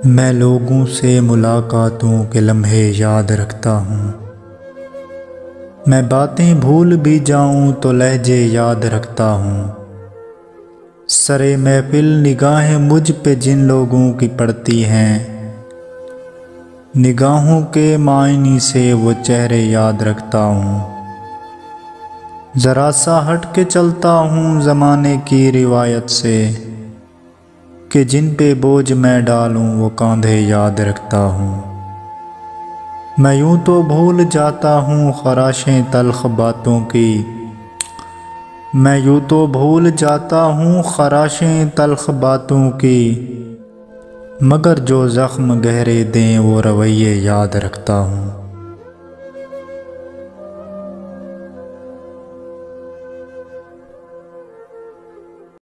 میں لوگوں سے ملاقاتوں کے لمحے یاد رکھتا ہوں۔ میں باتیں بھول بھی جاؤں تو لہجے یاد رکھتا ہوں۔ سرے محفل نگاہیں مجھ پہ جن لوگوں کی پڑتی ہیں، نگاہوں کے معنی سے وہ چہرے یاد رکھتا ہوں۔ ذرا سا ہٹ کے چلتا ہوں زمانے کی روایت سے، کہ جن پہ بوجھ میں ڈالوں وہ کاندھے یاد رکھتا ہوں۔ میں یوں تو بھول جاتا ہوں خراشیں تلخ باتوں کی، میں یوں تو بھول جاتا ہوں خراشیں تلخ باتوں کی، مگر جو زخم گہرے دیں وہ رویے یاد رکھتا ہوں۔